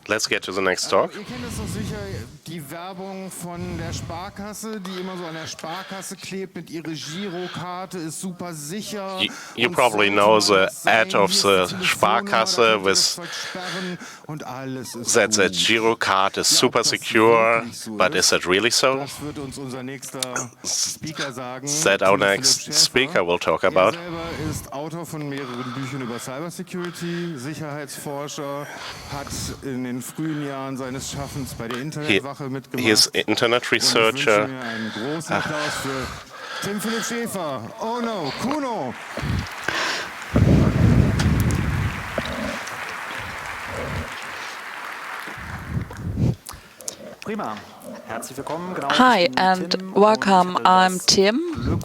Let's get to the next talk. Ihr kennt es doch sicher, die Werbung von der Sparkasse, die immer so an der Sparkasse klebt mit ihrer Girokarte, ist super sicher. You probably know the ad of the Sparkasse with that the Girocard is super secure, but is that really so? Das wird uns unser nächster Speaker sagen. That our next speaker will talk about. Er selber ist Autor von mehreren Büchern über Cybersecurity, Sicherheitsforscher, hat in den frühen Jahren seines Schaffens bei der Internetwache mitgemacht. He is Internet researcher. Und ich wünsche mir einen großen Applaus für Tim Philipp Schäfer. Oh no, KUNO! Prima. Hi and welcome. I'm Tim,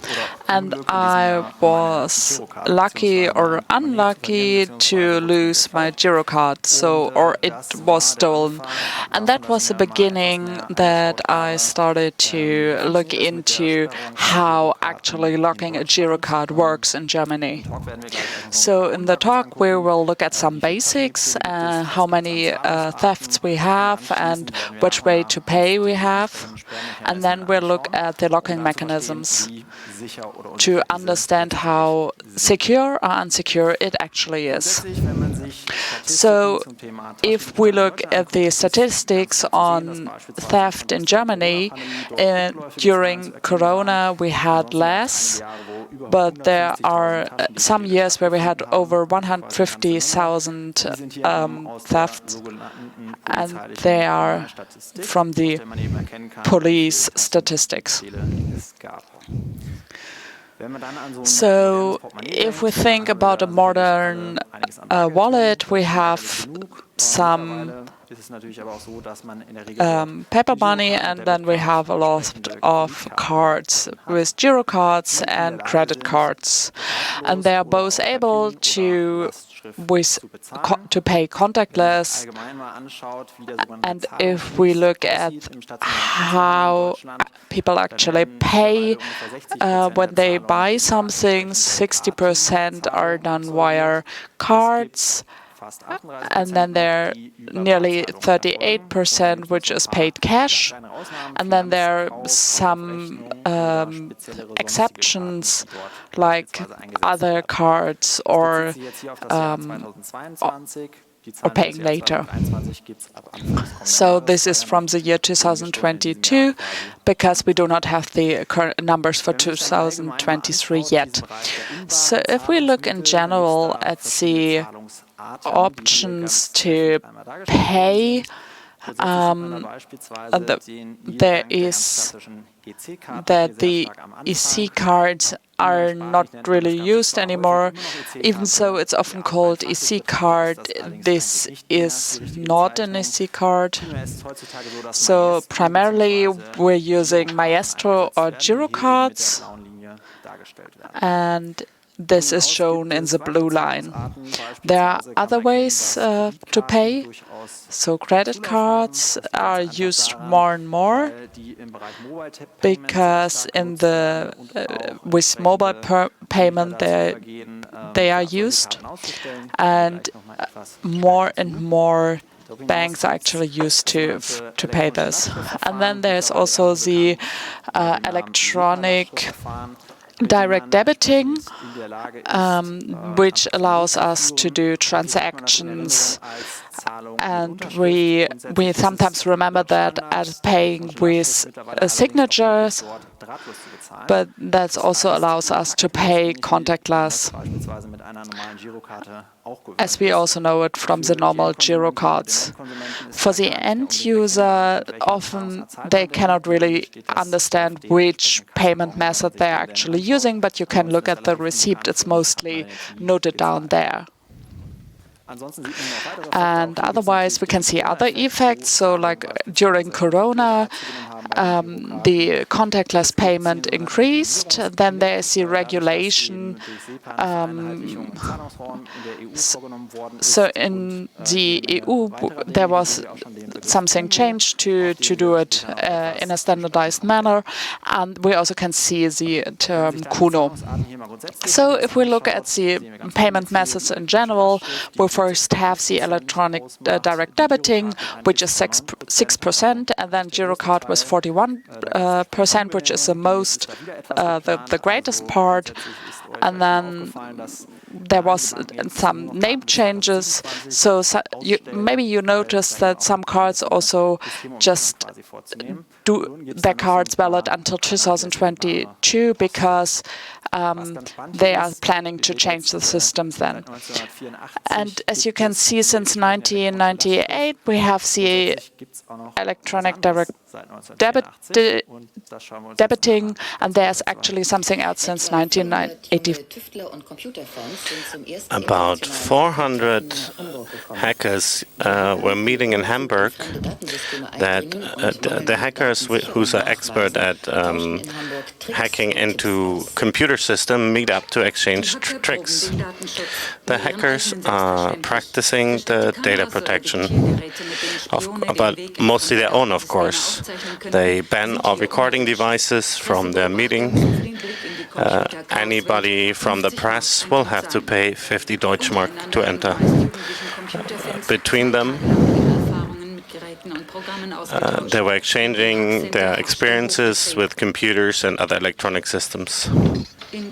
and I was lucky or unlucky to lose my Girocard, or it was stolen. And that was the beginning that I started to look into how actually locking a Girocard works in Germany. So in the talk we will look at some basics, how many thefts we have and which way to pay we have. And then we'll look at the locking mechanisms to understand how secure or unsecure it actually is. So if we look at the statistics on theft in Germany, during Corona we had less, but there are some years where we had over 150,000 thefts, and they are from the police statistics. So if we think about a modern wallet, we have some paper money, and then we have a lot of cards with girocards and credit cards, and they are both able to pay contactless. And if we look at how people actually pay when they buy something, 60% are done via cards, and then there are nearly 38% which is paid cash, and then there are some exceptions like other cards or paying later. So this is from the year 2022, because we do not have the current numbers for 2023 yet. So if we look in general at the options to pay, there is that the EC cards are not really used anymore. Even so, it's often called EC card. This is not an EC card. So primarily we're using Maestro or Girocards, and this is shown in the blue line. There are other ways to pay. So credit cards are used more and more because with mobile payment they are used, and more banks are actually used to pay this. And then there's also the electronic direct debiting, which allows us to do transactions, and we sometimes remember that as paying with signatures, but that also allows us to pay contactless, as we also know it from the normal Girocards. For the end user, often they cannot really understand which payment method they are actually using, but you can look at the receipt, it's mostly noted down there. And otherwise we can see other effects. So like during Corona, the contactless payment increased. Then there is the regulation. So in the EU, there was something changed to do it in a standardized manner, and we also can see the term KUNO. So if we look at the payment methods in general, we first have the electronic direct debiting, which is 6%, and then girocard was 41%, which is the most, the greatest part. And then there was some name changes. So maybe you noticed that some cards also just do their cards valid until 2022 because they are planning to change the systems then. And as you can see, since 1998, we have the electronic direct debiting, and there's actually something else since 1980. About 400 hackers were meeting in Hamburg. That the hackers who are expert at hacking into computer system meet up to exchange tricks. The hackers are practicing the data protection, but mostly their own, of course. They ban all recording devices from their meeting. Anybody from the press will have to pay 50 Deutschmark to enter. Between them, they were exchanging their experiences with computers and other electronic systems. In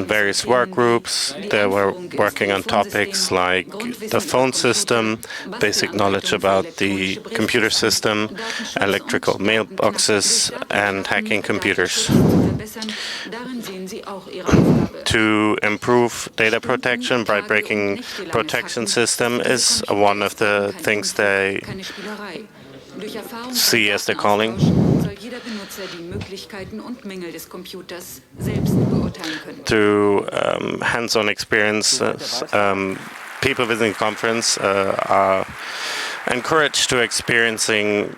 various work groups, they were working on topics like the phone system, basic knowledge about the computer system, electrical mailboxes, and hacking computers. To improve data protection by breaking protection system is one of the things they see as their calling. Through hands-on experiences, people visiting the conference are encouraged to experiencing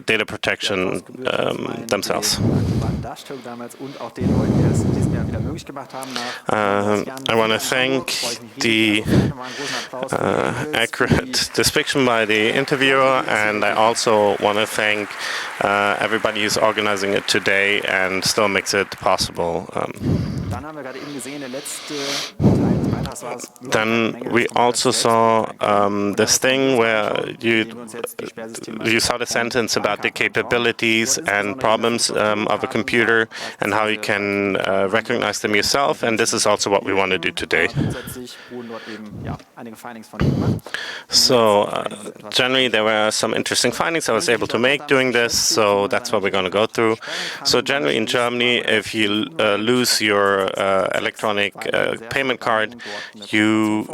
data protection themselves. I want to thank the accurate description by the interviewer, and I also want to thank everybody who's organizing it today and still makes it possible. Then we also saw this thing where you saw the sentence about the capabilities and problems of a computer and how you can recognize them yourself, and this is also what we want to do today. So generally there were some interesting findings I was able to make doing this, so that's what we're going to go through. So generally in Germany, if you lose your electronic payment card, you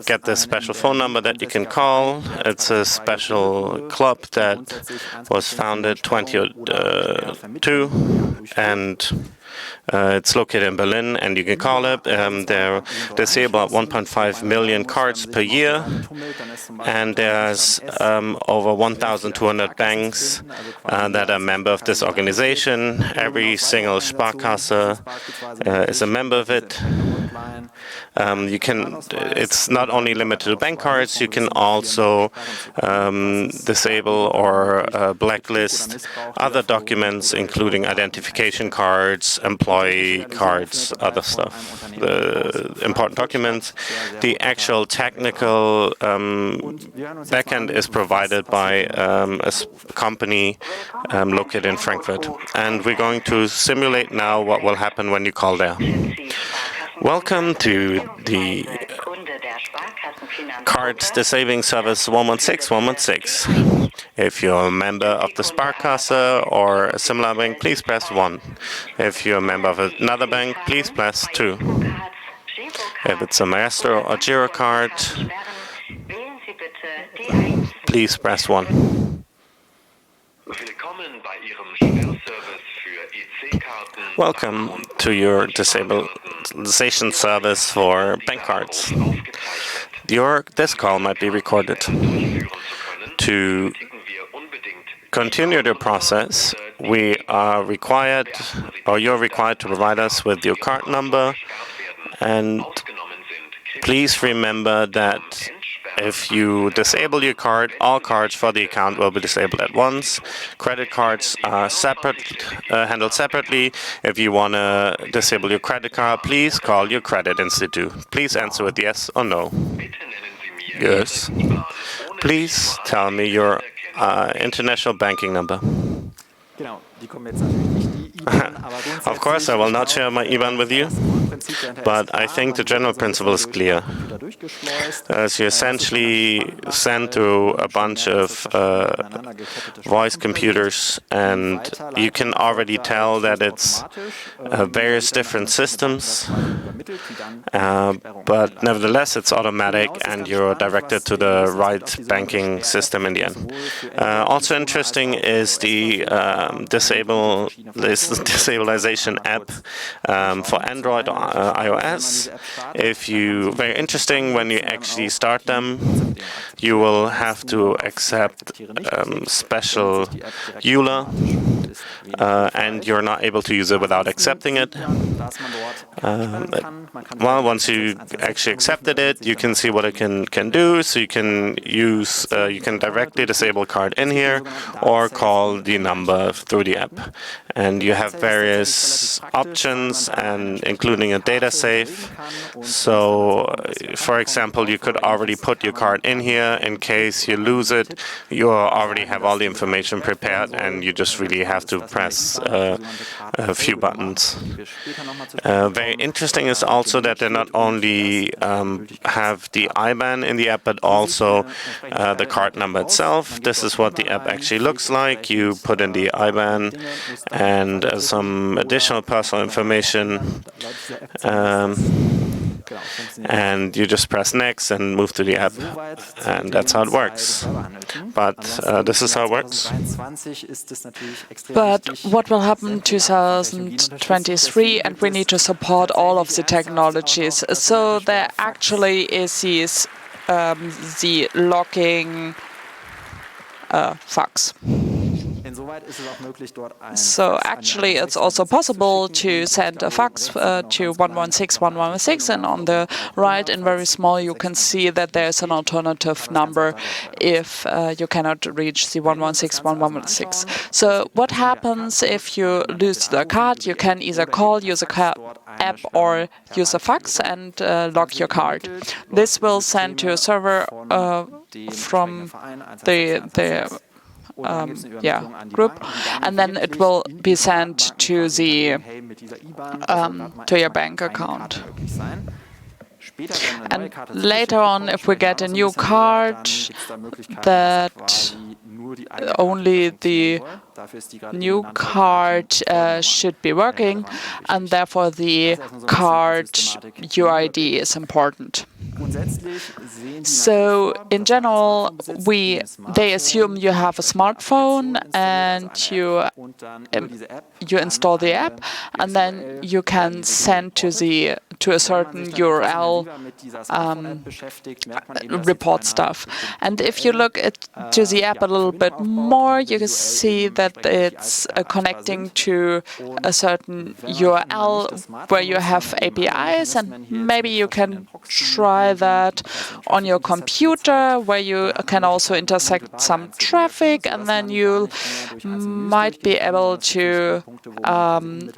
get this special phone number that you can call. It's a special club that was founded 2002, and it's located in Berlin, and you can call it. They say about 1.5 million cards per year, and there's over 1,200 banks that are a member of this organization. Every single Sparkasse is a member of it. It's not only limited to bank cards, you can also disable or blacklist other documents, including identification cards, employee cards, other stuff. The important documents. The actual technical backend is provided by a company located in Frankfurt. And we're going to simulate now what will happen when you call there. Welcome to the the savings service 116. If you're a member of the Sparkasse or a similar bank, please press 1. If you're a member of another bank, please press 2. If it's a Maestro or Girocard, please press 1. Welcome to your disabilization service for bank cards. This call might be recorded. To continue the process, we are required, or you're required to provide us with your card number. And please remember that if you disable your card, all cards for the account will be disabled at once. Credit cards are handled separately. If you want to disable your credit card, please call your credit institute. Please answer with yes or no. Yes. Please tell me your international banking number. Of course, I will not share my IBAN with you, but I think the general principle is clear. As you essentially send through a bunch of voice computers, and you can already tell that it's various different systems, but nevertheless it's automatic and you're directed to the right banking system in the end. Also interesting is the disabilization app for Android or iOS. Very interesting, when you actually start them, you will have to accept special EULA, and you're not able to use it without accepting it. Well, once you actually accepted it, you can see what it can do. So you can use, you can directly disable card in here or call the number through the app. And you have various options, and including a data save. So, for example, you could already put your card in here. In case you lose it, you already have all the information prepared, and you just really have to press a few buttons. Very interesting is also that they not only have the IBAN in the app, but also the card number itself. This is what the app actually looks like. You put in the IBAN and some additional personal information, and you just press next and move to the app, and that's how it works. But this is how it works. But what will happen in 2023, and we need to support all of the technologies. So there actually is the locking fax. So actually it's also possible to send a fax to 116 and on the right in very small you can see that there's an alternative number if you cannot reach the 116. So what happens if you lose the card? You can either call, use a app or use a fax and lock your card. This will send to a server from the group, and then it will be sent to the to your bank account. And later on, if we get a new card, that only the new card should be working, and therefore the card UID is important. So in general, they assume you have a smartphone and you install the app, and then you can send to a certain URL report stuff. And if you look to the app a little bit more, you can see that it's connecting to a certain URL where you have APIs, and maybe you can try that on your computer where you can also intersect some traffic, and then you might be able to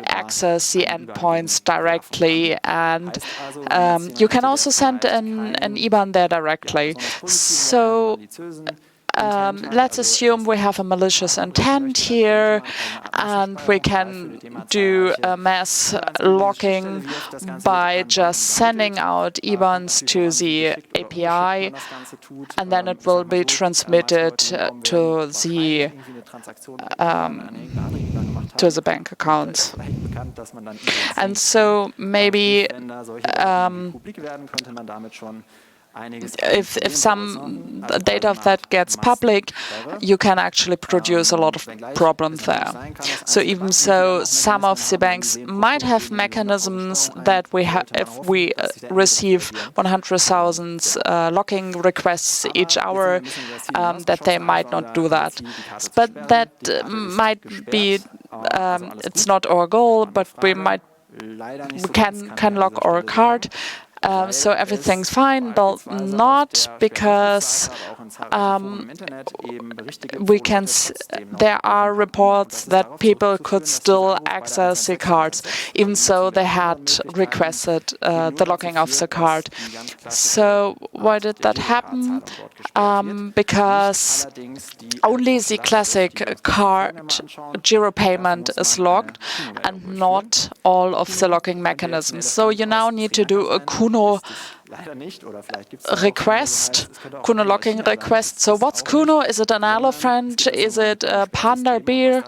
access the endpoints directly, and you can also send an IBAN there directly. So let's assume we have a malicious intent here, and we can do a mass locking by just sending out IBANs to the API, and then it will be transmitted to the bank accounts. And so maybe if some data of that gets public, you can actually produce a lot of problems there. So even so, some of the banks might have mechanisms that if we receive 100,000 locking requests each hour, that they might not do that. But that might be, it's not our goal, but we can lock our card. So everything's fine, but not because there are reports that people could still access the cards, even so they had requested the locking of the card. So why did that happen? Because only the classic card giro payment is locked and not all of the locking mechanisms. So you now need to do a KUNO request, KUNO locking request. So what's KUNO? Is it an elephant? Is it a panda bear?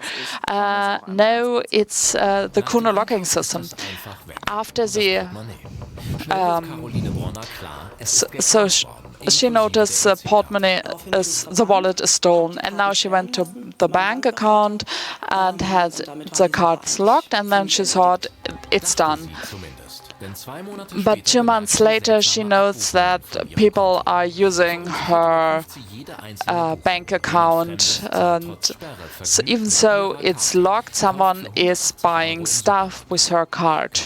No, it's the KUNO locking system. After the she noticed the portemonnaie the wallet is stolen, and now she went to the bank account and had the cards locked, and then she thought it's done. But 2 months later, she notes that people are using her bank account, and so even so it's locked, someone is buying stuff with her card.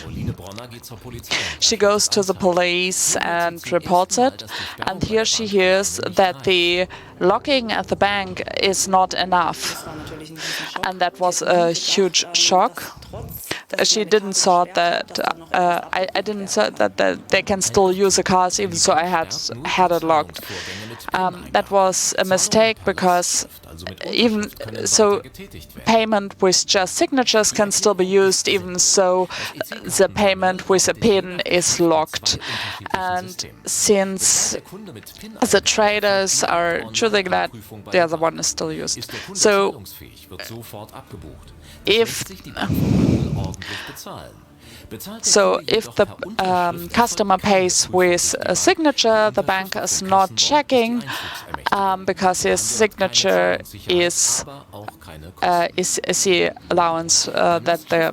She goes to the police and reports it, and here she hears that the locking at the bank is not enough, and that was a huge shock. She didn't thought that I didn't thought that they can still use the cards, even so I had it locked. That was a mistake, because even so payment with just signatures can still be used, even so the payment with a PIN is locked. And since the traders are choosing that, the other one is still used. So if the customer pays with a signature, the bank is not checking because his signature is the allowance that the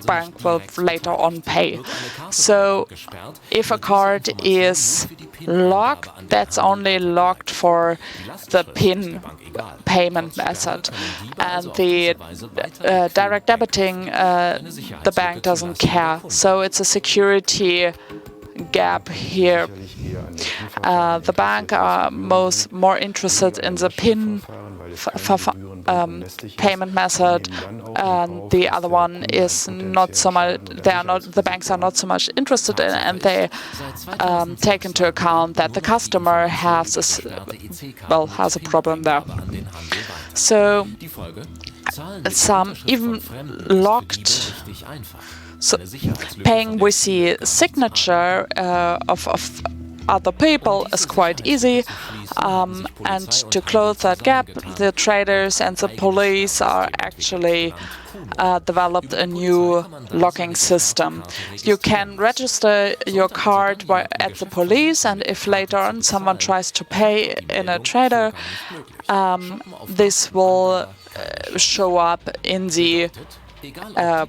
bank will later on pay. So if a card is locked, that's only locked for the PIN payment method, and the direct debiting the bank doesn't care. So it's a security gap here. The bank are more interested in the PIN payment method, and the other one is not so much. The banks are not so much interested in, and they take into account that the customer has a problem there. So some even locked. So paying with the signature of other people is quite easy, and to close that gap, the traders and the police are actually developed a new locking system. You can register your card at the police, and if later on someone tries to pay in a trader, this will show up in the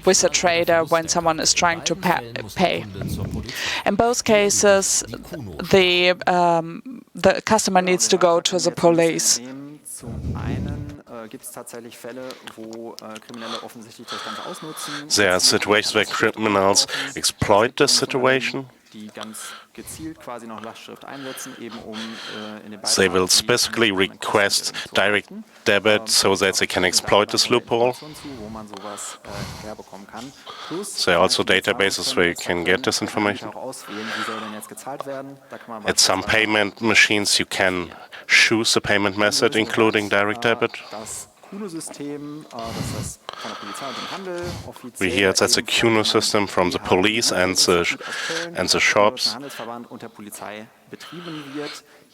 with a trader when someone is trying to pay. In both cases, the customer needs to go to the police. There are situations where criminals exploit this situation. They will specifically request direct debit so that they can exploit this loophole. There are also databases where you can get this information. At some payment machines you can choose the payment method, including direct debit. We hear that's a KUNO system from the police and the shops.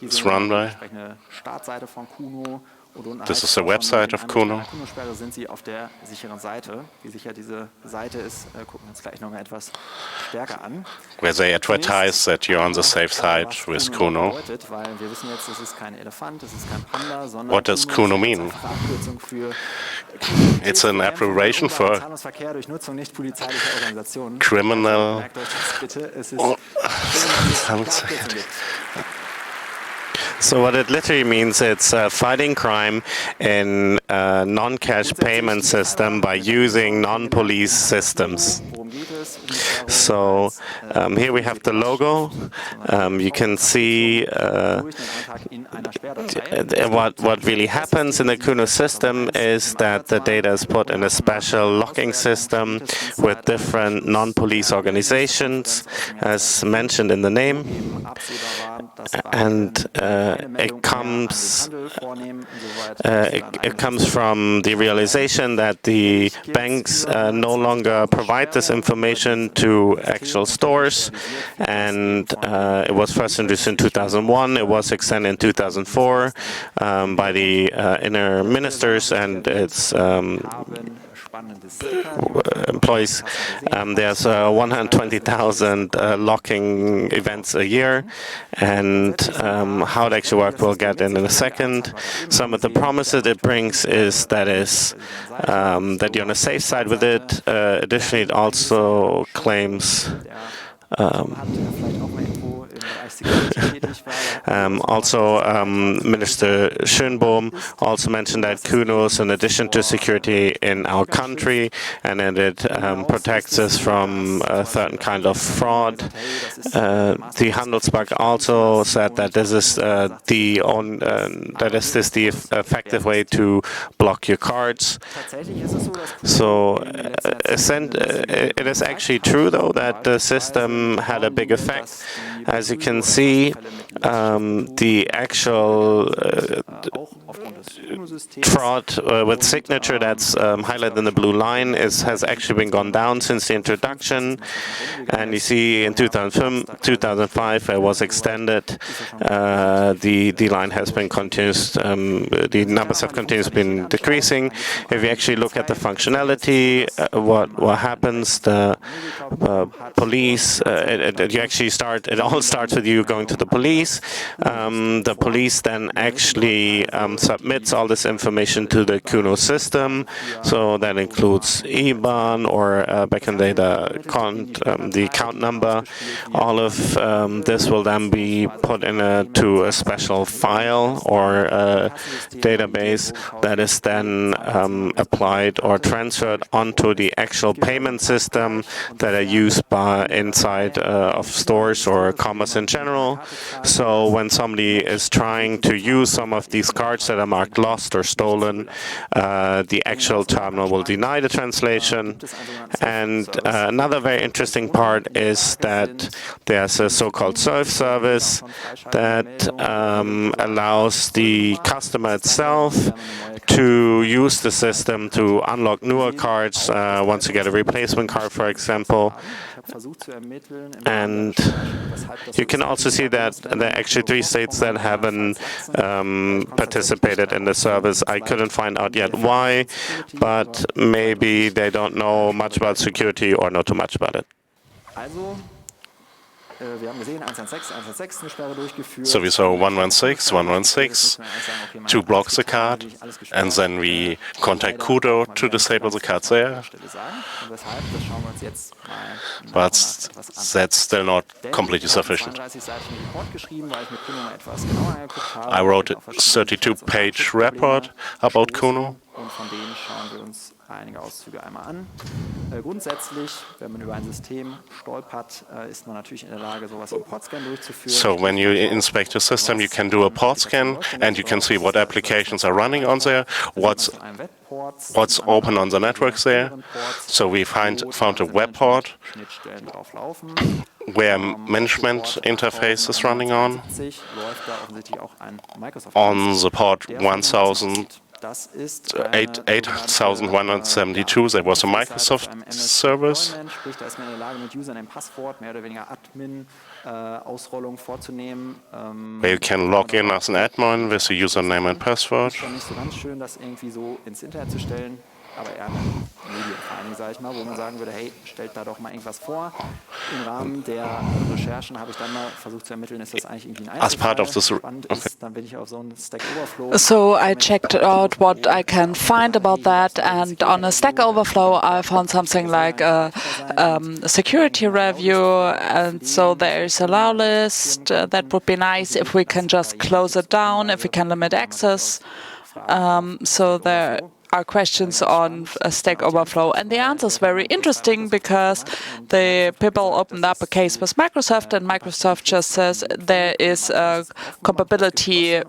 It's run by. This is the website of KUNO. KUNO-Sperre sind Sie auf der sicheren Seite. Wie sicher diese Seite ist, gucken wir uns gleich nochmal etwas stärker an. Where they advertise that you're on the safe side with KUNO. Weil wir wissen jetzt, es ist kein Elefant, es ist kein Panda, sondern What does KUNO mean? It's an abbreviation for criminal. So what it literally means, it's fighting crime in a non-cash payment system by using non-police systems. So here we have the logo. You can see what really happens in the KUNO system is that the data is put in a special locking system with different non-police organizations, as mentioned in the name, and it comes from the realization that the banks no longer provide this information to actual stores, and it was first introduced in 2001. It was extended in 2004 by the inner ministers and its employees. There's 120,000 locking events a year, and how it actually works we'll get in a second. Some of the promises it brings is that you're on a safe side with it. Additionally, it also claims Minister Schönbohm also mentioned that KUNO is in addition to security in our country, and that it protects us from a certain kind of fraud. The Handelsbank also said that this is the effective way to block your cards. So it is actually true, though, that the system had a big effect. As you can see, the actual fraud with signature that's highlighted in the blue line has actually been gone down since the introduction. And you see in 2005 it was extended. The line has been continuous. The numbers have continuously been decreasing. If you actually look at the functionality, what happens? The police. It all starts with you going to the police. The police then actually submits all this information to the KUNO system. So that includes IBAN or back in the day the account number. All of this will then be put into a special file or a database that is then applied or transferred onto the actual payment system that are used by inside of stores or commerce in general. So when somebody is trying to use some of these cards that are marked lost or stolen, the actual terminal will deny the translation. And another very interesting part is that there's a so-called self-service that allows the customer itself to use the system to unlock newer cards once you get a replacement card, for example. And you can also see that there are actually 3 states that haven't participated in the service. I couldn't find out yet why, but maybe they don't know much about security or know too much about it. So we saw 116 to block the card, and then we contact KUNO to disable the card there. But that's still not completely sufficient. I wrote a 32-page report about KUNO. Einige Auszüge einmal an. Grundsätzlich, wenn man über ein System stolpert, ist man natürlich in der Lage, sowas im Portscan durchzuführen. So when you inspect your system, you can do a port scan, and you can see what applications are running on there, what's open on the networks there. So we found a web port where management interface is running on. On the port 1000, 8172, there was a Microsoft service. Sprich, da ist man in der Lage, mit Username Passwort, mehr oder weniger Admin-Ausrollung vorzunehmen. Where you can log in as an admin with a username and password. Ist schon nicht so ganz schön, das irgendwie so ins Internet zu stellen, aber eher eine Medien vor allen Dingen, sage ich mal, wo man sagen würde, hey, stellt da doch mal irgendwas vor. Im Rahmen der Recherchen habe ich dann mal versucht zu ermitteln, ist das eigentlich irgendwie ein As part of this, ist, dann bin ich auf so einen Stack Overflow. So I checked out what I can find about that, and on a Stack Overflow I found something like a security review, and so there is a allow list. That would be nice if we can just close it down, if we can limit access. So there are questions on Stack Overflow, and the answer is very interesting because the people opened up a case with Microsoft, and Microsoft just says there is a compatibility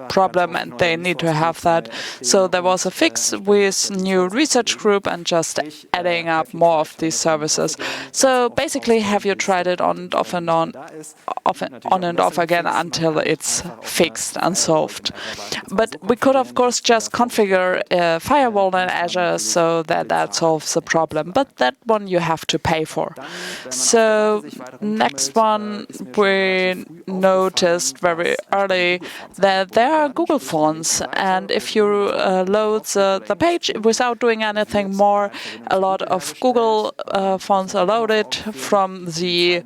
problem and they need to have that. So there was a fix with new research group and just adding up more of these services. So basically, have you tried it on and off again until it's fixed and solved? But we could, of course, just configure a firewall in Azure so that solves the problem. But that one you have to pay for. So next one, we noticed very early that there are Google fonts. And if you load the page without doing anything more, a lot of Google fonts are loaded from the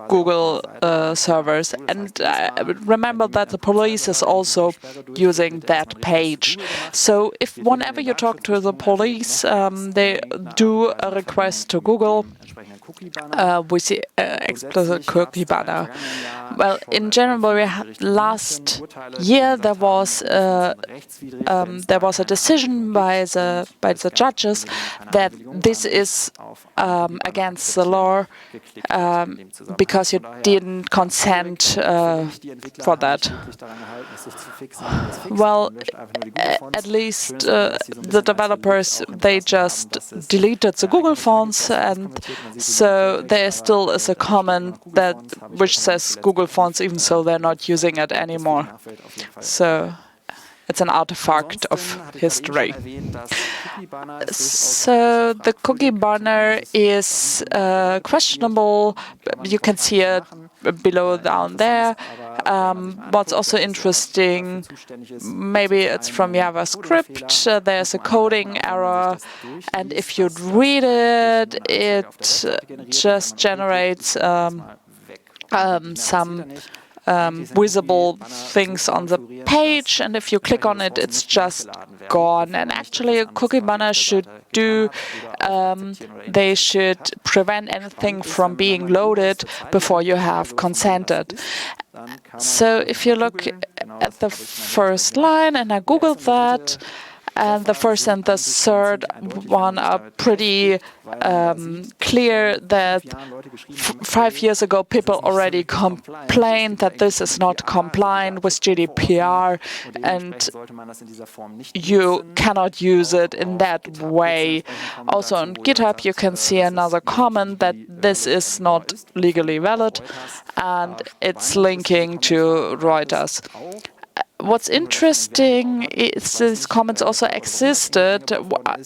Google servers. And remember that the police is also using that page. So if whenever you talk to the police, they do a request to Google with the explicit cookie banner. Well, in January last year, there was a decision by the judges that this is against the law because you didn't consent for that. Well, at least the developers, they just deleted the Google fonts, and so there still is a comment which says Google fonts, even so they're not using it anymore. So it's an artifact of history. So the cookie banner is questionable. You can see it below down there. What's also interesting, maybe it's from JavaScript. There's a coding error, and if you read it, it just generates some visible things on the page, and if you click on it, it's just gone. And actually, a cookie banner should they should prevent anything from being loaded before you have consented. So if you look at the first line, and I googled that, and the first and the third one are pretty clear that 5 years ago people already complained that this is not compliant with GDPR and you cannot use it in that way. Also on GitHub you can see another comment that this is not legally valid, and it's linking to Reuters. What's interesting is these comments also existed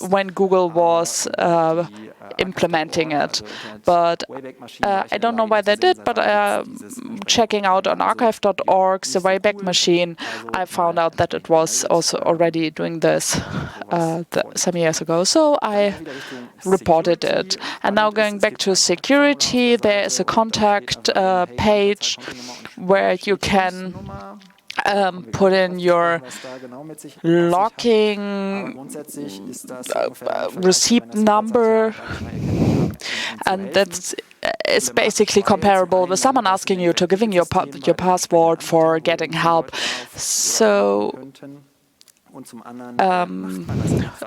when Google was implementing it, but I don't know why they did, but checking out on archive.org, the Wayback Machine, I found out that it was also already doing this some years ago, so I reported it. And now going back to security, there is a contact page where you can put in your locking receipt number, and that's it's basically comparable with someone asking you to giving your password for getting help. So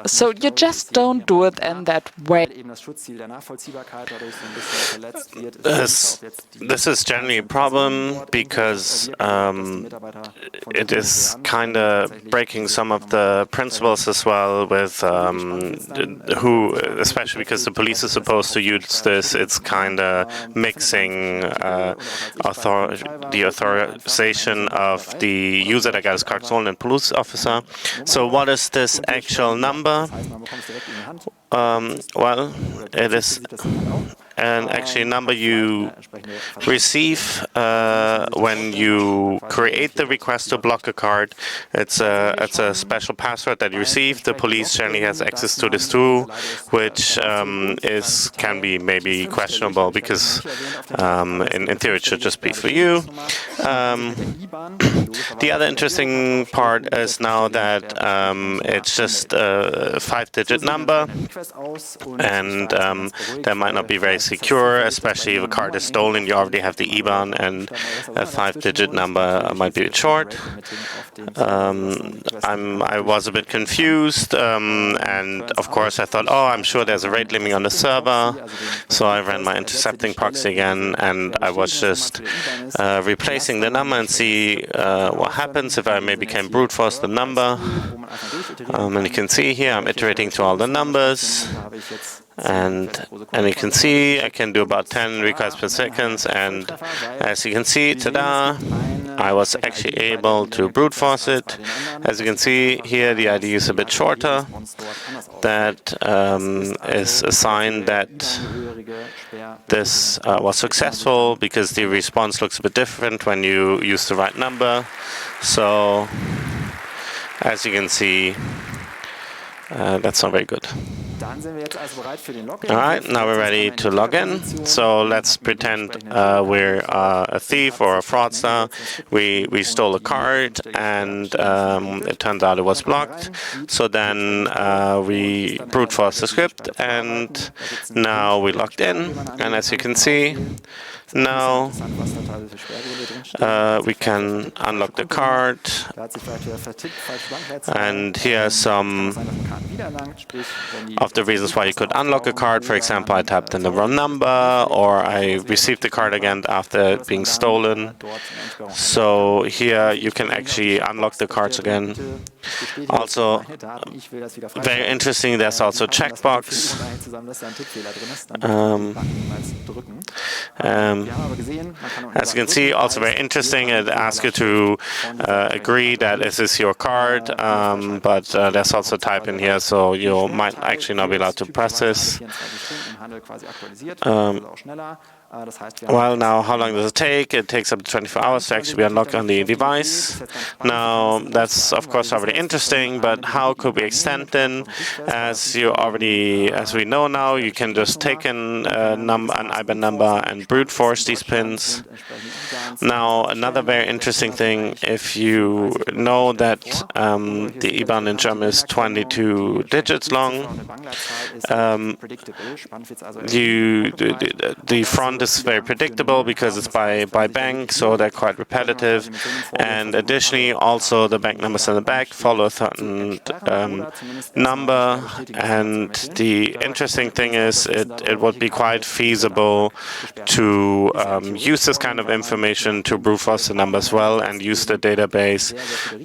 So you just don't do it in that way. This is generally a problem because it is kind of breaking some of the principles as well with especially because the police is supposed to use this, it's kind of mixing the authorization of the user that got his card stolen and police officer. So what is this actual number? Well, it is an actually number you receive when you create the request to block a card. It's a special password that you receive. The police generally has access to this too, which can be maybe questionable because in theory it should just be for you. The other interesting part is now that it's just a 5-digit number, and that might not be very secure, especially if a card is stolen. You already have the IBAN, and a 5-digit number might be a bit short. I was a bit confused, and of course I thought, oh, I'm sure there's a rate limit on the server, so I ran my intercepting proxy again, and I was just replacing the number and see what happens if I maybe can brute force the number. And you can see here I'm iterating to all the numbers, and you can see I can do about 10 requests per second, and as you can see, ta-da, I was actually able to brute force it. As you can see here, the ID is a bit shorter. That is a sign that this was successful because the response looks a bit different when you use the right number. So as you can see, that's not very good. All right, now we're ready to log in. So let's pretend we're a thief or a fraudster. We stole a card, and it turns out it was blocked. So then we brute force the script, and now we logged in. And as you can see, now we can unlock the card, and here are some of the reasons why you could unlock a card. For example, I tapped in the wrong number, or I received the card again after it being stolen. So here you can actually unlock the cards again. Also, very interesting, there's also a checkbox. As you can see, also very interesting, it asks you to agree that this is your card, but there's also type in here, so you might actually not be allowed to press this. Well, now, how long does it take? It takes up to 24 hours to actually be unlocked on the device. Now, that's of course already interesting, but how could we extend then? As we know now, you can just take an IBAN number and brute force these pins. Now, another very interesting thing, if you know that the IBAN in German is 22 digits long, the front is very predictable because it's by bank, so they're quite repetitive. And additionally, also the bank numbers in the back follow a certain number. And the interesting thing is, it would be quite feasible to use this kind of information to brute force the number as well, and use the database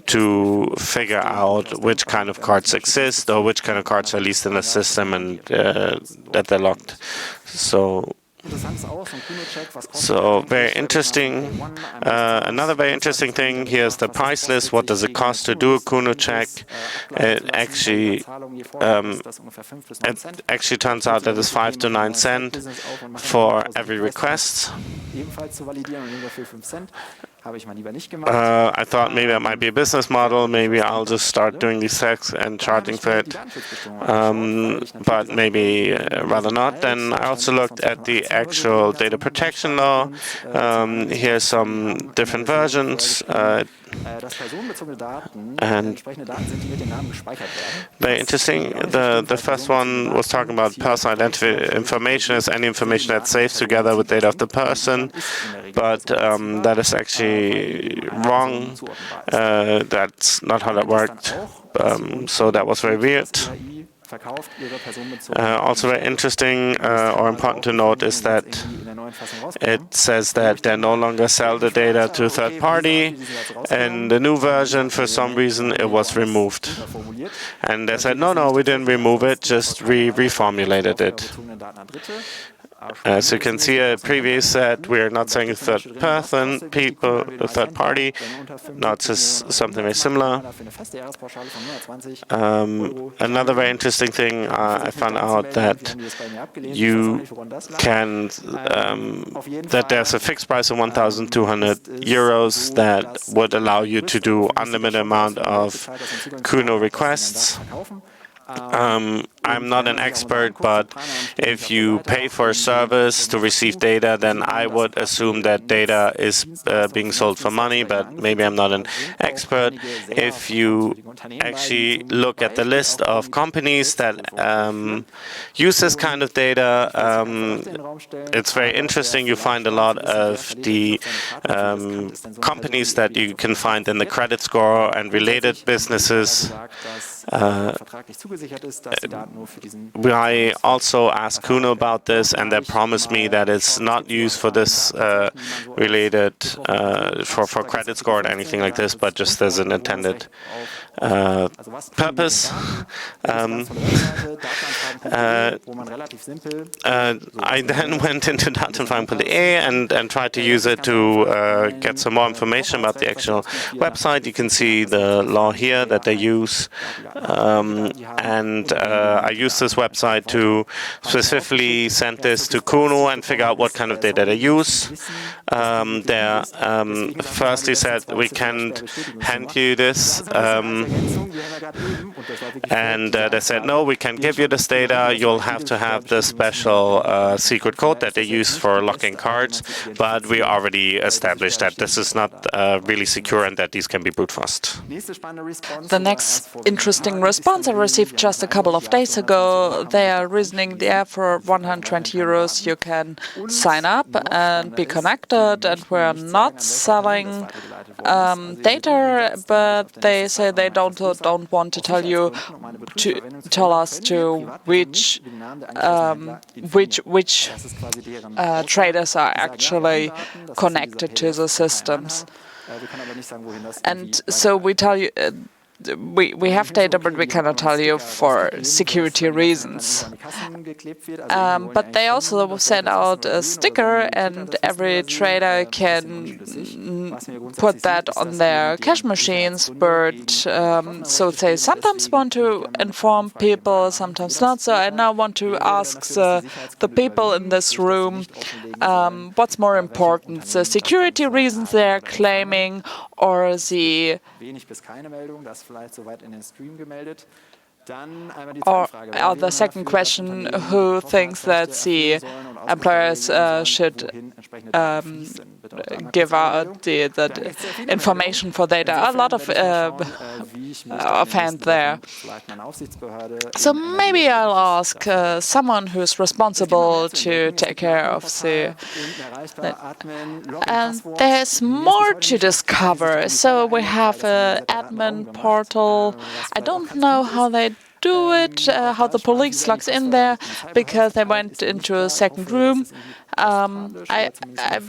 to figure out which kind of cards exist, or which kind of cards are at least in the system, and that they're locked. So very interesting. Another very interesting thing, here's the price list. What does it cost to do a KUNO check? It actually turns out that it's 5 to 9 cents for every request. I thought maybe that might be a business model. Maybe I'll just start doing these checks and charging for it. But maybe rather not. Then I also looked at the actual data protection law. Here's some different versions. And very interesting. The first one was talking about personal identity information as any information that's saved together with data of the person, but that is actually wrong. That's not how that worked. So that was very weird. Also very interesting or important to note is that it says that they no longer sell the data to a third party. In the new version, for some reason, it was removed. And they said, no, we didn't remove it, just reformulated it. As you can see, previous said we are not saying a third person, people, a third party, not just something very similar. Another very interesting thing I found out that you can that there's a fixed price of 1,200 euros that would allow you to do unlimited amount of KUNO requests. I'm not an expert, but if you pay for a service to receive data, then I would assume that data is being sold for money, but maybe I'm not an expert. If you actually look at the list of companies that use this kind of data, it's very interesting. You find a lot of the companies that you can find in the credit score and related businesses. I also asked KUNO about this, and they promised me that it's not used for this related for credit score or anything like this, but just as an intended purpose. I then went into datenfragen.de and tried to use it to get some more information about the actual website. You can see the law here that they use. And I used this website to specifically send this to KUNO and figure out what kind of data they use. They firstly said, we can't hand you this. And they said, no, we can give you this data. You'll have to have the special secret code that they use for locking cards. But we already established that this is not really secure and that these can be brute forced. The next interesting response I received just a couple of days ago. They are reasoning there for 120 euros you can sign up and be connected, and we're not selling data, but they say they don't want to tell you tell us to which traders are actually connected to the systems. And so we tell you we have data, but we cannot tell you for security reasons. But they also send out a sticker, and every trader can put that on their cash machines. But so they sometimes want to inform people, sometimes not. So I now want to ask the people in this room, what's more important, the security reasons they are claiming, or the or the second question, who thinks that the employers should give out the information for data? A lot of hand there. So maybe I'll ask someone who's responsible to take care of the... And there's more to discover. So we have an admin portal. I don't know how they do it, how the police logs in there, because they went into a second room. I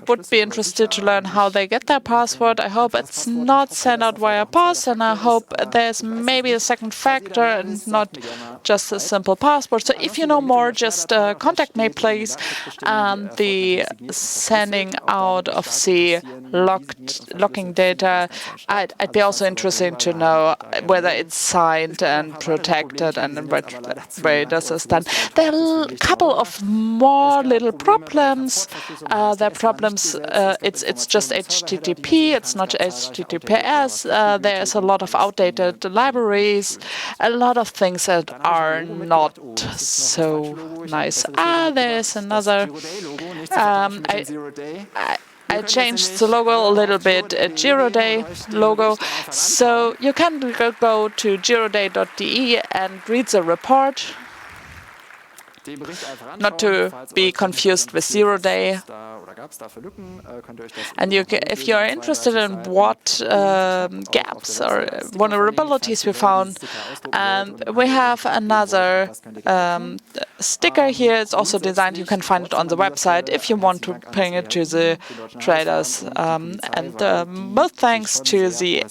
would be interested to learn how they get their password. I hope it's not sent out via post, and I hope there's maybe a second factor and not just a simple password. So if you know more, just contact me, please. The sending out of the locking data, I'd be also interested to know whether it's signed and protected and in what way does this done. There are a couple of more little problems. There are problems. It's just HTTP. It's not HTTPS. There's a lot of outdated libraries. A lot of things that are not I changed the logo a little bit, a Giroday logo. So you can go to giroday.de and read the report. Not to be confused with Zero Day. And if you are interested in what gaps or vulnerabilities we found, we have another sticker here. It's also designed. You can find it on the website if you want to bring it to the traders. Both thanks to the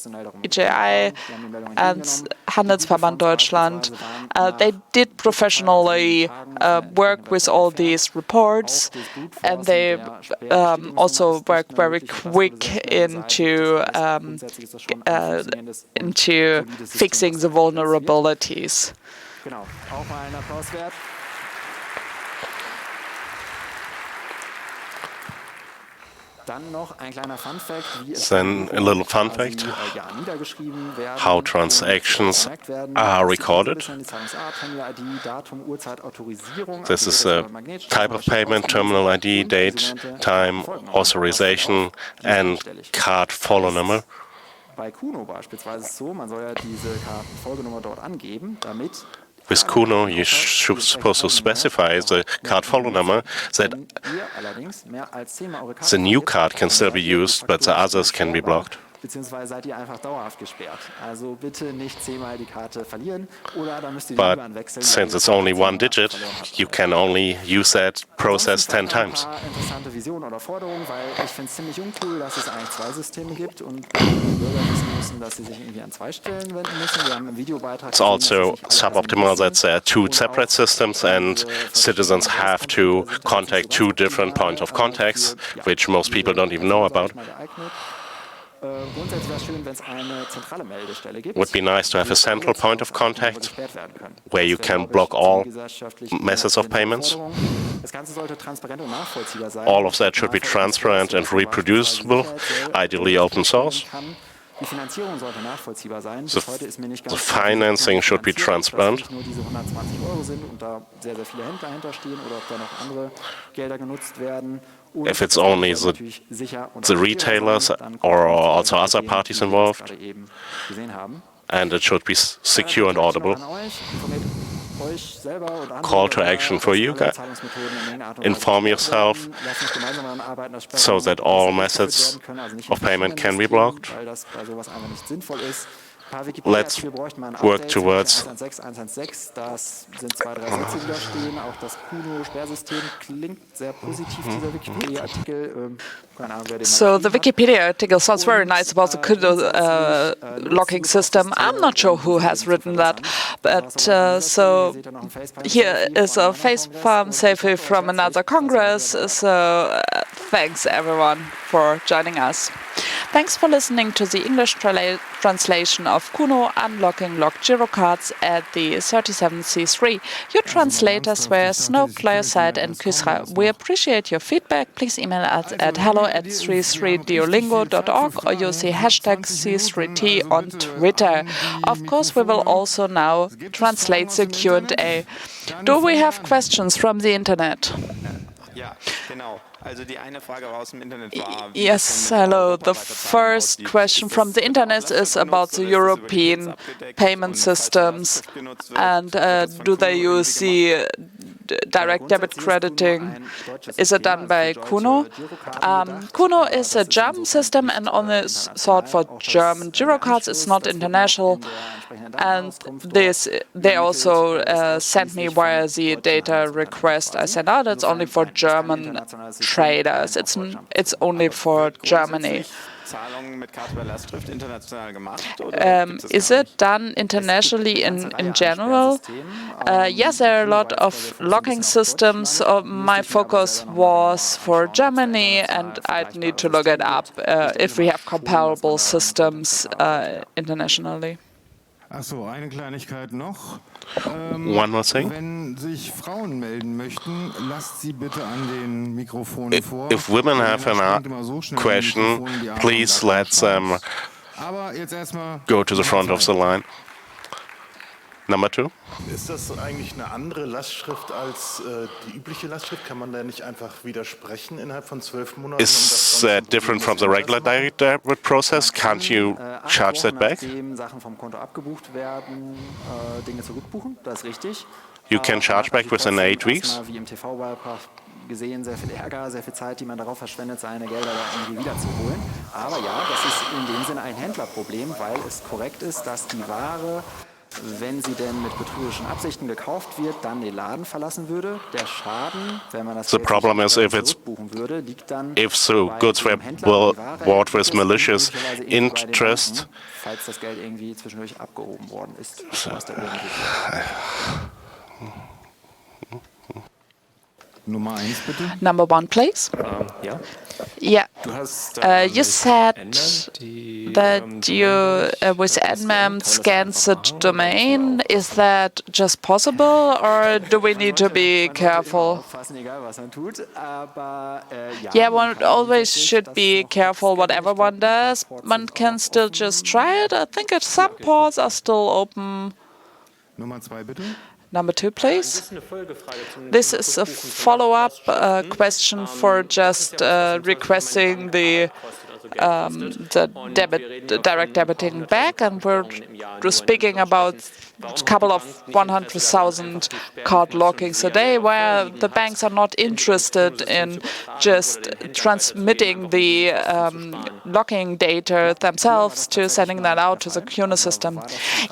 ECI and Handelsverband Deutschland. They did professionally work with all these reports, and they also work very quick into fixing the vulnerabilities. Then a little fun fact, how transactions are recorded. This is a type of payment, terminal ID, date, time, authorization, and card follow number. Bei KUNO beispielsweise ist es so, man soll ja diese Kartenfolgenummer dort angeben, damit with KUNO, you're supposed to specify the card follow number that the new card can still be used, but the others can be blocked. Beziehungsweise seid ihr einfach dauerhaft gesperrt. Also bitte nicht 10-mal die Karte verlieren oder dann müsst ihr die IBAN wechseln. But since it's only one digit, you can only use that process 10 times. Interessante Vision oder Forderung, weil ich finde es ziemlich uncool, dass es eigentlich zwei Systeme gibt und die Bürger wissen müssen, dass sie sich irgendwie an zwei Stellen wenden müssen. Wir haben im Videobeitrag It's also suboptimal that there are two separate systems and citizens have to contact two different points of contacts, which most people don't even know about. Would be nice to have a central point of contact where you can block all methods of payments. All of that should be transparent and reproducible, ideally open source. The financing should be transparent. If it's only the retailers or also other parties involved, and it should be secure and audible. Call to action for you guys. Inform yourself so that all methods of payment can be blocked. Let's work towards. Das sind 2, 3 Sätze, die da stehen. Auch das KUNO-Sperrsystem klingt sehr positiv, dieser Wikipedia-Artikel. So the Wikipedia article sounds very nice about the KUNO locking system. I'm not sure who has written that, but so here is a facepalm selfie from another Congress. So thanks everyone for joining us. Thanks for listening to the English translation of KUNO Unlocking Locked Girocards at the 37C3. Your translators were Snow, Kuriositäten, and Kusra. We appreciate your feedback. Please email us at hello@33duolingo.org or use the hashtag C3T on Twitter. Of course, we will also now translate the Q&A. Do we have questions from the internet? Yes, hello. The first question from the internet is about the European payment systems and do they use the direct debit crediting? Is it done by KUNO? KUNO is a German system and only sought for German Girocards. It's not international. And they also sent me via the data request I sent out. It's only for German traders. It's only for Germany. Is it done internationally in general? Yes, there are a lot of locking systems. My focus was for Germany, and I'd need to look it up if we have comparable systems internationally. Ach so, eine Kleinigkeit noch. One more thing. Wenn sich Frauen melden möchten, lasst sie bitte an den Mikrofonen vor. If women have a question, please let them go to the front of the line. Number two. Ist das eigentlich eine andere Lastschrift als die übliche Lastschrift? Kann man da nicht einfach widersprechen innerhalb von 12 Monaten? Is that different from the regular direct debit process? Can't you charge that back? Nachdem Sachen vom Konto abgebucht werden, Dinge zurückbuchen, das ist richtig. You can charge back within 8 weeks. Wie im TV-Beitrag gesehen, sehr viel Ärger, sehr viel Zeit, die man darauf verschwendet, seine Gelder da irgendwie wiederzuholen. Aber ja, das ist in dem Sinne ein Händlerproblem, weil es korrekt ist, dass die Ware, wenn sie denn mit betrügerischen Absichten gekauft wird, dann den Laden verlassen würde. Der Schaden, wenn man das The problem is zurückbuchen würde, liegt dann if the goods were bought with malicious interest. Falls das Geld irgendwie zwischendurch abgehoben worden ist. Aus der Nummer 1 bitte. Number one, please. Ja. Yeah. Du hast You said that you, with admin, scans the domain. Is that just possible, or do we need to be careful? Yeah, one always should be careful whatever one does. One can still just try it. I think some ports are still open. Nummer 2 bitte. Number two, please. This is a follow-up question for just requesting the direct debiting back, and we're speaking about a couple of 100,000 card lockings a day, where the banks are not interested in just transmitting the locking data themselves to sending that out to the KUNO system.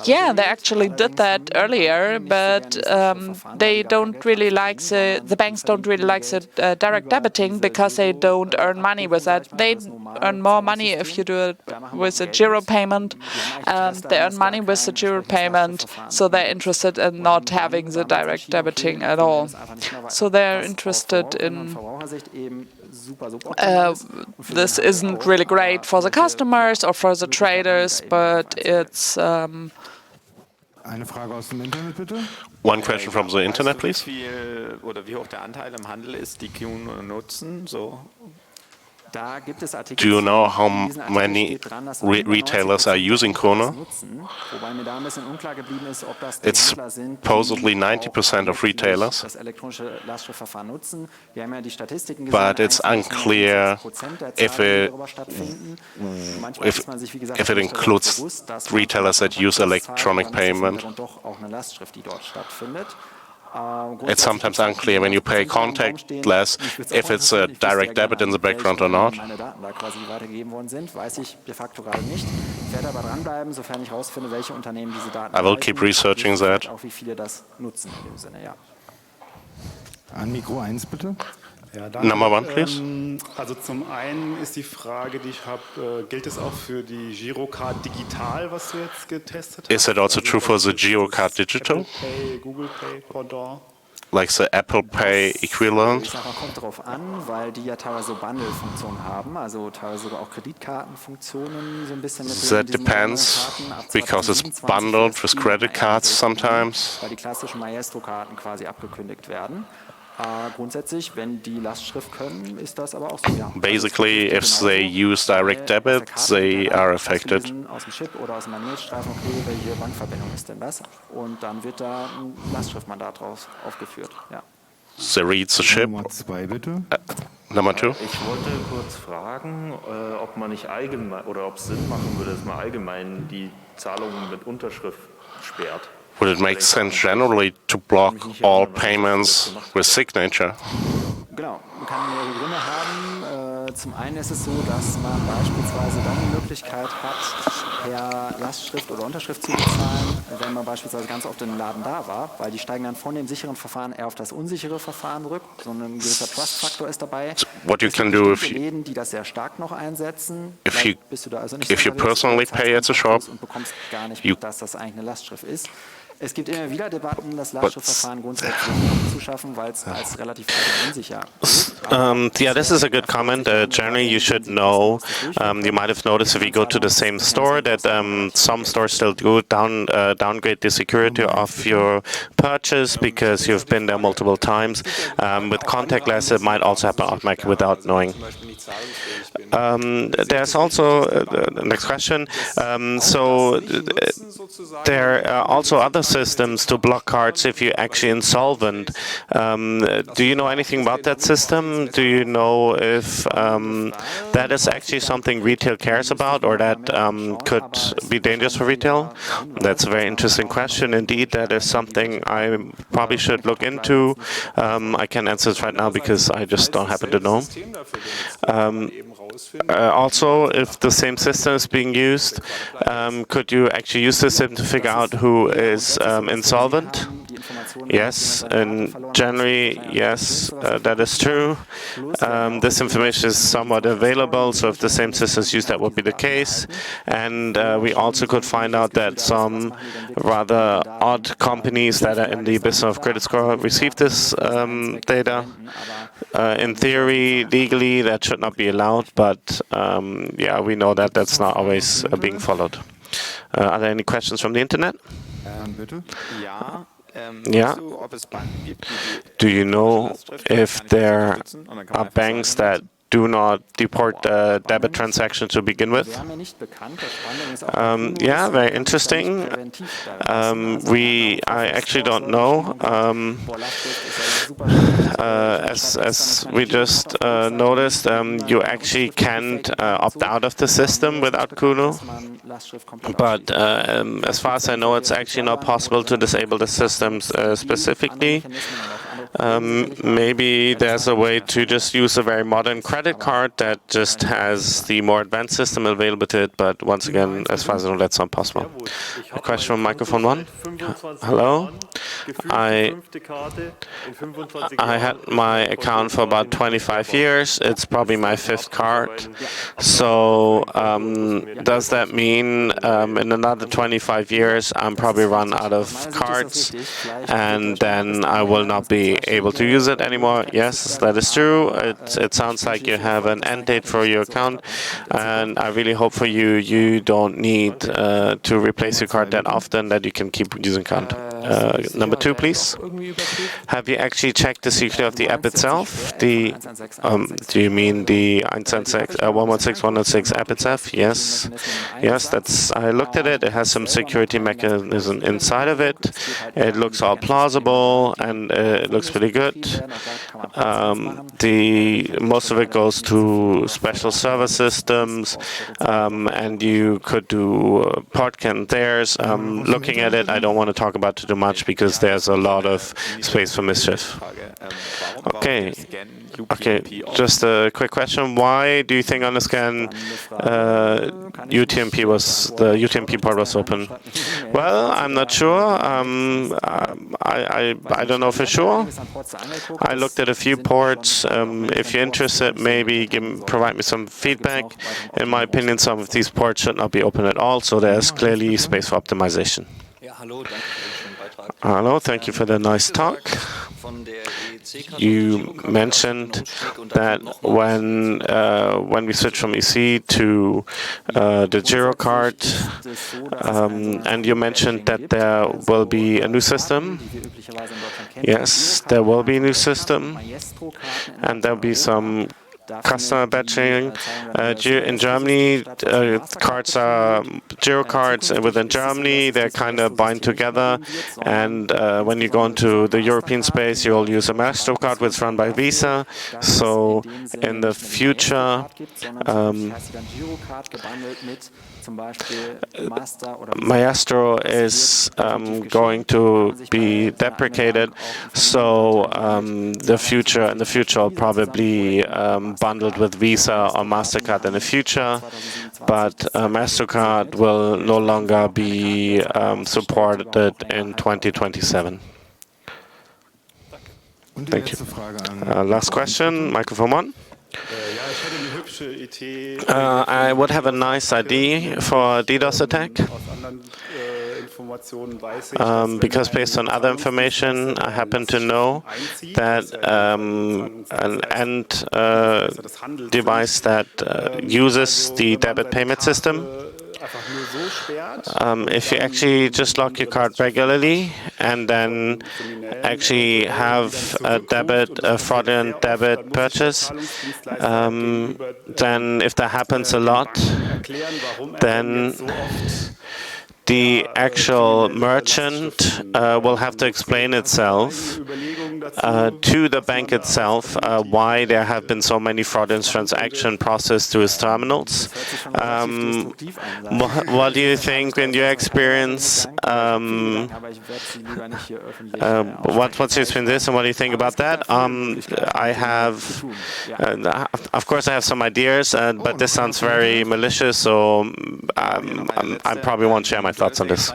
Yeah, they actually did that earlier, but they don't really like the banks don't really like the direct debiting because they don't earn money with that. They earn more money if you do it with a giro payment, and they earn money with the giro payment, so they're interested in not having the direct debiting at all. So they're interested in this isn't really great for the customers or for the traders, but it's Eine Frage aus dem Internet bitte. One question from the internet, please. Wie hoch der Anteil im Handel ist, die KUNO nutzen? So. Do you know how many retailers are using KUNO? It's supposedly 90% of retailers, but it's unclear if it includes retailers that use electronic payment. It's sometimes unclear when you pay contactless if it's a direct debit in the background or not. I will keep researching that. An Mikro 1 bitte. Ja, danke. Number one, please. Also zum einen ist die Frage, die ich habe, gilt es auch für die Girocard digital, was du jetzt getestet hast? Is it also true for the Girocard digital? Apple Pay, Google Pay, Pendant? Like the Apple Pay equivalent? Ich sage mal, kommt darauf an, weil die ja teilweise so Bundle-Funktionen haben, also teilweise sogar auch Kreditkartenfunktionen so ein bisschen mit That depends, because it's bundled with credit cards sometimes. Weil die klassischen Maestro-Karten quasi abgekündigt werden. Grundsätzlich, wenn die Lastschrift können, ist das aber auch so, ja. Basically, if they use direct debit, they are affected. Aus dem Chip oder aus dem Magnetstreifen, okay, welche Bankverbindung ist denn das? Und dann wird da ein Lastschriftmandat draus aufgeführt, ja. They read the chip. Nummer 2 bitte. Number two. Ich wollte kurz fragen, ob man nicht allgemein oder ob es Sinn machen würde, dass man allgemein die Zahlungen mit Unterschrift sperrt. Would it make sense generally to block all payments with signature? Genau, man kann mehrere Gründe haben. Zum einen ist es so, dass man beispielsweise dann die Möglichkeit hat, per Lastschrift oder Unterschrift zu bezahlen, wenn man beispielsweise ganz oft in den Laden da war, weil die steigen dann von dem sicheren Verfahren eher auf das unsichere Verfahren rück. So ein gewisser Trust-Faktor ist dabei. What you can do if Läden, die das sehr stark noch einsetzen, bist du da also nicht if you personally pay at the shop, und bekommst gar nicht mit, dass das eigentlich eine Lastschrift ist. Es gibt immer wieder Debatten, das Lastschriftverfahren grundsätzlich abzuschaffen, weil es als relativ unsicher ist. Yeah, this is a good comment. Generally, you should know, you might have noticed if you go to the same store that some stores still do downgrade the security of your purchase because you've been there multiple times. With contactless, it might also happen automatically without knowing. There's also the next question. So there are also other systems to block cards if you're actually insolvent. Do you know anything about that system? Do you know if that is actually something retail cares about, or that could be dangerous for retail? That's a very interesting question. Indeed, that is something I probably should look into. I can't answer this right now because I just don't happen to know. Also, if the same system is being used, could you actually use the system to figure out who is insolvent? Yes, in January, yes, that is true. This information is somewhat available, so if the same system is used, that would be the case. And we also could find out that some rather odd companies that are in the business of credit score receive this data. In theory, legally, that should not be allowed, but yeah, we know that that's not always being followed. Are there any questions from the internet? Yeah. Do you know if there are banks that do not deport debit transactions to begin with? Yeah, very interesting. I actually don't know. As we just noticed, you actually can't opt out of the system without KUNO. But as far as I know, it's actually not possible to disable the systems specifically. Maybe there's a way to just use a very modern credit card that just has the more advanced system available to it, but once again, as far as I know, that's not possible. A question from microphone 1. Hello. I had my account for about 25 years. It's probably my 5th card. So does that mean in another 25 years I'm probably run out of cards and then I will not be able to use it anymore? Yes, that is true. It sounds like you have an end date for your account, and I really hope for you you don't need to replace your card that often, that you can keep using card. Number 2, please. Have you actually checked the security of the app itself? Do you mean the 116.106 app itself? Yes. Yes, that's. I looked at it. It has some security mechanism inside of it. It looks all plausible and it looks pretty good. Most of it goes to special server systems, and you could do port can. Looking at it, I don't want to talk about it too much because there's a lot of space for mischief. Okay. Just a quick question. Why do you think on the scan the UTMP port was open? Well, I'm not sure. I don't know for sure. I looked at a few ports. If you're interested, maybe provide me some feedback. In my opinion, some of these ports should not be open at all, so there's clearly space for optimization. Hello, thank you for the nice talk. You mentioned that when we switch from EC to the Girocard, and you mentioned that there will be a new system. Yes, there will be a new system, and there'll be some customer batching. In Germany, cards are Girocards within Germany. They're kind of bind together. And when you go into the European space, you'll use a MasterCard, which is run by Visa. So in the future, Maestro is going to be deprecated. So in the future will probably bundled with Visa or MasterCard in the future, but MasterCard will no longer be supported in 2027. Thank you. Last question, microphone 1. I would have a nice idea for a DDoS attack. because based on other information, I happen to know that an end device that uses the debit payment system, if you actually just lock your card regularly and then actually have a fraudulent debit purchase, then if that happens a lot, then the actual merchant will have to explain itself to the bank itself why there have been so many fraudulent transactions processed through its terminals. What do you think in your experience? What's your experience in this, and what do you think about that? I have, of course, I have some ideas, but this sounds very malicious, so I probably won't share my thoughts on this.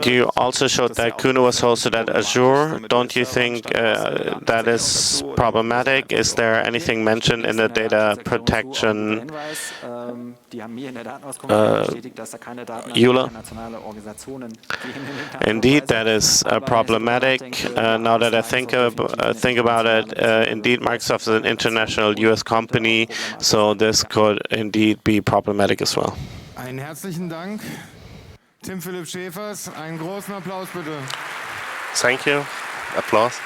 Do you also show that KUNO was hosted at Azure? Don't you think that is problematic? Is there anything mentioned in the data protection EULA? Indeed, that is problematic. Now that I think about it, indeed, Microsoft is an international US company, so this could indeed be problematic as well. Einen herzlichen Dank. Tim Philipp Schäfers, einen großen Applaus bitte. Thank you. Applause.